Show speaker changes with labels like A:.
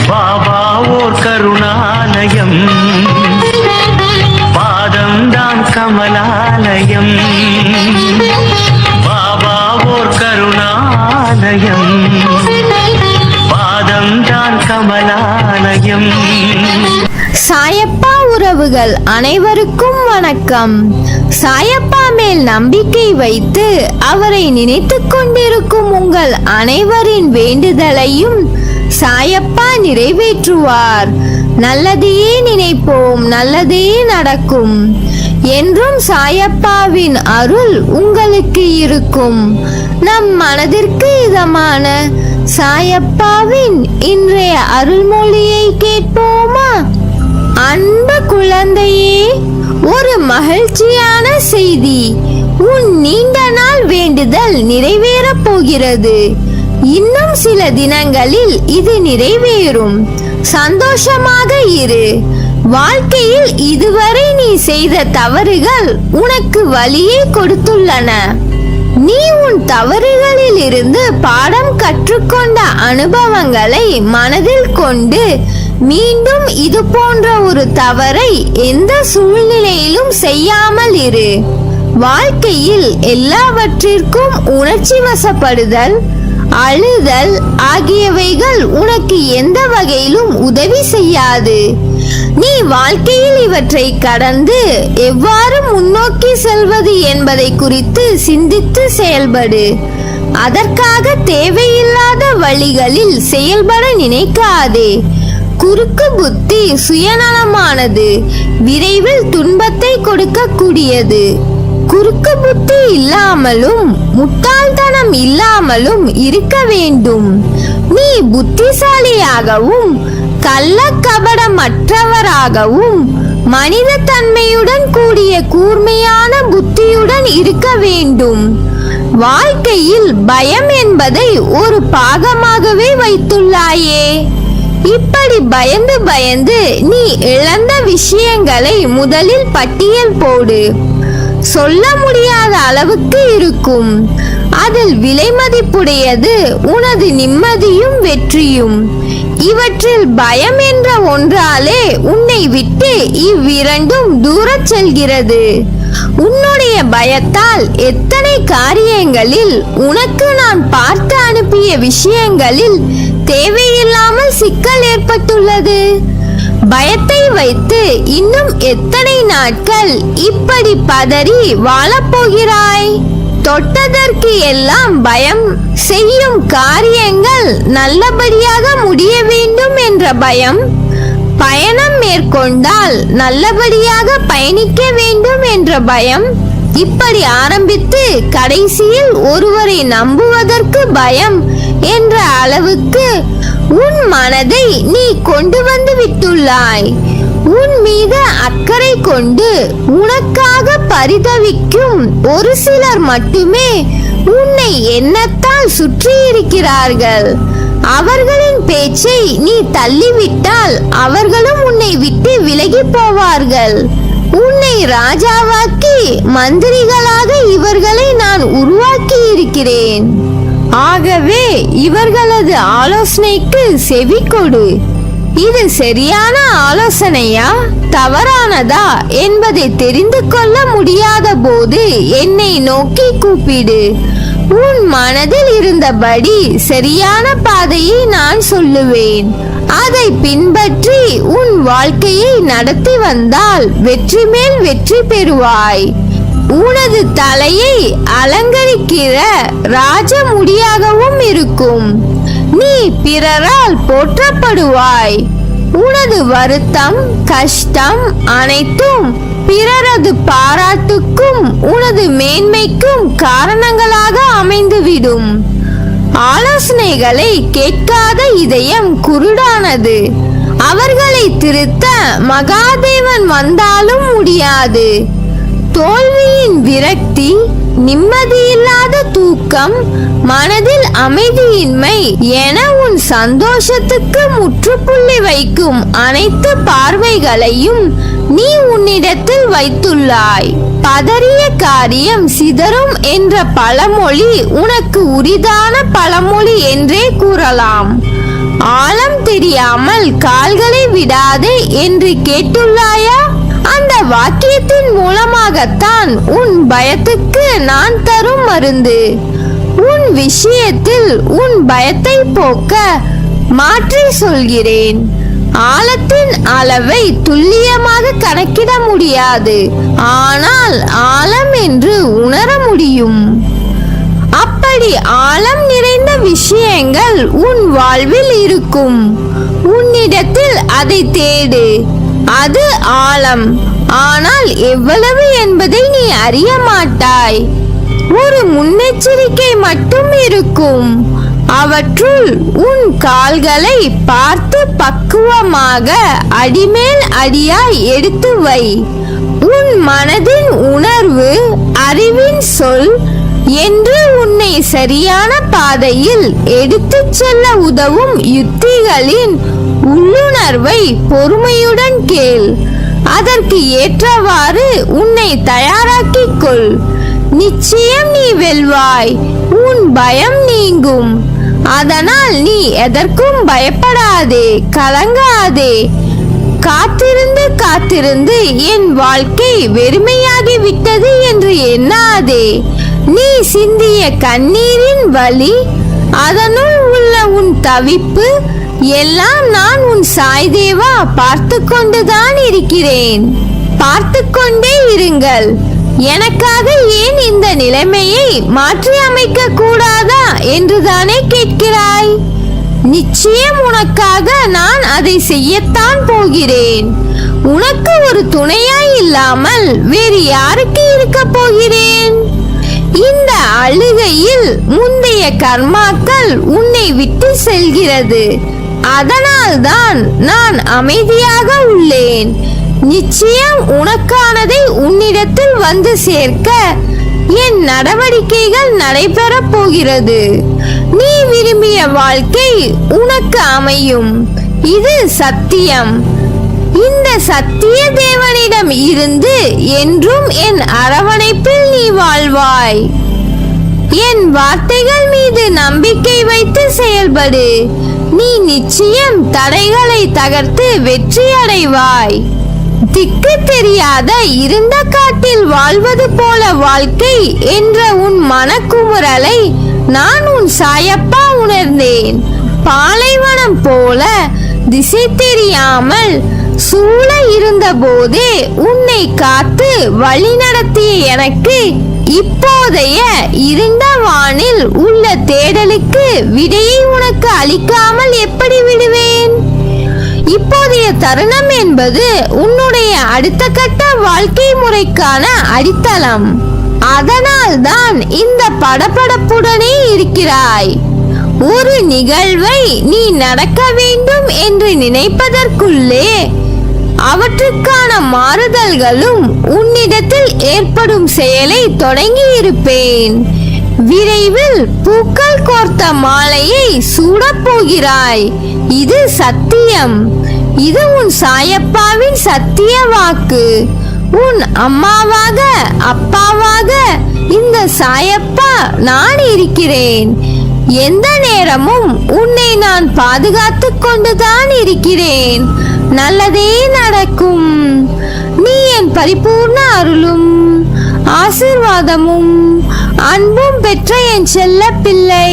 A: பாபா ஓர் கருணாலயம், பாதம்தான் கமலாலயம். பாபா ஓர் கருணாலயம், பாதம்தான் கமலாலயம்.
B: சாயப்பா உறவுகள் அனைவருக்கும் வணக்கம். சாயப்பா மேல் நம்பிக்கை வைத்து அவரை நினைத்துக் கொண்டிருக்கும் உங்கள் அனைவரின் வேண்டுதலையும் சாயப்பா நிறைவேற்றுவார். நல்லதையே நினைப்போம், நல்லதே நடக்கும். என்றும் சாயப்பாவின் அருள் உங்களுக்கு இருக்கும். நம் மனதிற்கு இதமான சாயப்பாவின் இன்றைய அருள்மொழியை கேட்போமா? அன்பு குழந்தையே, ஒரு மகிழ்ச்சியான செய்தி. உன் நீண்ட நாள் வேண்டுதல் நிறைவேறப் போகிறது. இன்னும் சில தினங்களில் இது நிறைவேறும். சந்தோஷமாக இரு. வாழ்க்கையில் இதுவரை நீ செய்த தவறுகள் உனக்கு வலியை கொடுத்துள்ளன. நீ உன் தவறுகளில் இருந்து பாடம் கற்றுக்கொண்ட அனுபவங்களை மனதில் கொண்டு மீண்டும் இது போன்ற ஒரு தவறை எந்த சூழ்நிலையிலும் செய்யாமல் இரு. வாழ்க்கையில் எல்லாவற்றிற்கும் உணர்ச்சி வசப்படுதல், அழுதல் ஆகியவைகள் உனக்கு எந்த வகையிலும் உதவி செய்யாது. நீ வாழ்க்கையில் இவற்றை கடந்து எவ்வாறு முன்னோக்கி செல்வது என்பதை குறித்து சிந்தித்து செயல்படு. அதற்காக தேவையில்லாத வழிகளில் செயல்பட நினைக்காதே. குறுக்கு புத்தி சுயநலமானது, விரைவில் துன்பத்தை கொடுக்கக்கூடியது. குறுக்கு புத்தி இல்லாமலும் முட்டாள்தனம் இல்லாமலும் இருக்க வேண்டும். நீ புத்திசாலியாகவும் கள்ளக்கபடமற்றவராகவும் மனித தன்மையுடன் கூடிய கூர்மையான புத்தியுடன் இருக்க வேண்டும். வாழ்க்கையில் பயம் என்பதை ஒரு பாகமாகவே வைத்துள்ளாயே. இப்படி பயந்து பயந்து நீ இழந்த விஷயங்களை முதலில் பட்டியல் போடு. சொல்ல முடியாத அளவுக்கு இருக்கும். அதில் விலை மதிப்புடையது உனது நிம்மதியும் வெற்றியும். இவற்றில் பயம் என்ற ஒன்றாலே உன்னை விட்டு இவ்விரண்டும் தூரச் செல்கிறது. உன்னுடைய பயத்தால் எத்தனை காரியங்களில் உனக்கு நான் பார்த்து அனுப்பிய விஷயங்களில் தேவையில்லாமல் சிக்கல் ஏற்பட்டுள்ளது. பயத்தை வைத்து இன்னும் எத்தனை நாட்கள் இப்படி பதறி வாழப்போகிறாய்? தொட்டதற்கு எல்லாம் பயம், செய்யும் காரியங்கள் நல்லபடியாக முடிய வேண்டும் என்ற பயம், பயணம் மேற்கொண்டால் நல்லபடியாக பயணிக்க வேண்டும் என்ற பயம், இப்படி ஆரம்பித்து கடைசியில் ஒருவரை நம்புவதற்கு பயம் என்ற அளவுக்கு உன் மனதை நீ கொண்டு வந்து விட்டுள்ளாய். உன் மீது அக்கறை கொண்டு உனக்காக பரிதவிக்கும் ஒரு சிலர் மட்டுமே உன்னை எண்ணத்தால் சுற்றி இருக்கிறார்கள். அவர்களின் பேச்சை நீ தள்ளிவிட்டால் அவர்களும் உன்னை விட்டு விலகி போவார்கள். உன்னை ராஜாவாக்கி மந்திரிகளாக இவர்களை நான் உருவாக்கி இருக்கிறேன். ஆகவே இவர்களது ஆலோசனைக்கு செவி கொடு. இது சரியான ஆலோசனையா தவறானதா என்பதை தெரிந்து கொள்ள முடியாத போது என்னை நோக்கி கூப்பிடு. உன் மனதில் இருந்தபடி சரியான பாதையை நான் சொல்லுவேன். அதை பின்பற்றி உன் வாழ்க்கையை நடத்தி வந்தால் வெற்றி மேல் வெற்றி பெறுவாய். உனது தலையை அலங்கரிக்கிற ராஜ முடியாகவும் இருக்கும். நீ பிறரால் போற்றப்படுவாய். உனது வருத்தம், கஷ்டம் அனைத்தும் பிறரது பாராட்டுக்கும் உனது மேன்மைக்கும் காரணங்களாக அமைந்துவிடும். ஆலோசனைகளை கேட்காத இதயம் குருடானது. அவர்களை திருத்த மகாதேவன் வந்தாலும் முடியாது. தோல்வியின் விரக்தி, நிம்மதியில்லாத தூக்கம், மனதில் அமைதியின்மை என உன் சந்தோஷத்துக்கு முற்றுப்புள்ளி வைக்கும் அனைத்து பார்வைகளையும் நீ உன்னிடத்தில் வைத்துள்ளாய். பதறிய காரியம் சிதறும் என்ற பழமொழி உனக்கு உரிதான பழமொழி என்றே கூறலாம். ஆழம் தெரியாமல் கால்களை விடாதே என்று கேட்டுள்ளாயா? அந்த வாக்கியத்தின் மூலமாகத்தான் உன் பயத்துக்கு நான் தரும் மருந்து. உன் விஷயத்தில் உன் பயத்தை போக்க மாற்றி சொல்கிறேன். ஆழத்தின் அளவை துல்லியமாக கணக்கிட முடியாது, ஆனால் ஆழம் என்று உணர முடியும். அப்படி ஆழம் நிறைந்த விஷயங்கள் உன் வாழ்வில் இருக்கும். உன்னிடத்தில் அதை தேடு. அது ஆழம், ஆனால் எவ்வளவு என்பதை நீ அறிய மாட்டாய். ஒரு முன்னெச்சரிக்கை மட்டும் இருக்கும். அவற்றுள் உன் கால்களை பார்த்து பக்குவமாக அடிமேல் அடியாய் எடுத்து வை. உன் மனதின் உணர்வு, அறிவின் சொல் என்று உன்னை சரியான பாதையில் எடுத்துச் செல்ல உதவும் யுத்திகளின் உள்ளுணர்வை பொறுமையுடன் கேள். அதற்கு ஏற்றவாறு உன்னை தயாராக்கிக் கொள். நிச்சயம் நீ வெல்வாய். உன் பயம் நீங்கும். அதனால் நீ எதற்கும் பயப்படாதே, கலங்காதே. காத்திருந்து காத்திருந்து என் வாழ்க்கை வெறுமையாகி விட்டது என்று எண்ணாதே. நீ சிந்திய கண்ணீரின் வலி, அதனுள் உள்ள உன் தவிப்பு எல்லாம் நான் உன் சாய் தேவா பார்த்து கொண்டுதான் இருக்கிறேன். பார்த்து கொண்டே இருங்கள். எனக்காக ஏன் இந்த நிலைமையை மாற்றி அமைக்க கூடாதா என்றுதானே கேட்கிறாய்? நிச்சயம் உனக்காக நான் அதை செய்யத்தான் போகிறேன். உனக்கு ஒரு துணையாய் இல்லாமல் வேறு யாருக்கு இருக்க போகிறேன்? இந்த அழுகையில் முந்தைய கர்மாக்கள் உன்னை விட்டு செல்கிறது. அதனால்தான் நான் அமைதியாக உள்ளேன். நிச்சயம் உனக்கானதை உன்னிடத்தில் வந்து சேர்க்க என் நடவடிக்கைகள் நடைபெறப் போகிறது. நீ விரும்பிய வாழ்க்கை உனக்கு அமையும். இது சத்தியம். இந்த சத்திய தேவனிடம் இருந்து என்றும் என் அரவணைப்பில் நீ வாழ்வாய். என் வார்த்தைகள் மீது நம்பிக்கை வைத்து செயல்படு. நீ நிச்சயம் தடைகளை தகர்த்து வெற்றி அடைவாய். திக்கு தெரியாத இருண்ட காட்டில் வாழ்வது போல வாழ்க்கை என்ற உன் மனக்குமுறலை நான் உன் சாயப்பா உணர்ந்தேன். பாலைவனம் போல திசை தெரியாமல் சூழ இருந்த போதே உன்னை காத்து வழி நடத்திய எனக்கு இப்போதைய இருண்ட வானில் உள்ள தேடலுக்கு விடையை உனக்கு அளிக்காமல் எப்படி விடுவேன்? இப்போதைய தருணம் என்பது உன்னுடைய அடுத்த கட்ட வாழ்க்கை முறைக்கான அடித்தளம். அதனால் தான் இந்த படபடப்புடனே இருக்கிறாய். ஒரு நிகழ்வை நீ நடக்க வேண்டும் என்று நினைப்பதற்குள்ளே அவற்றுக்கான மாறுதல்களும் உன்னிடத்தில் ஏற்படும் செயலை தொடங்கி இருப்பேன். விரைவில் பூக்கள் கோர்த்த மாலையை சூடப் போகிறாய். இது சத்தியம். இது உன் சாயப்பாவின் சத்திய வாக்கு. உன் அம்மாவாக அப்பாவாக இந்த சாயப்பா நான் இருக்கிறேன். எந்த நேரமும் உன்னை நான் பாதுகாத்து கொண்டுதான் இருக்கிறேன். நல்லதே நடக்கும். நீ என் பரிபூர்ண அருளும் ஆசீர்வாதமும் அன்பும் பெற்ற என் செல்ல பிள்ளை.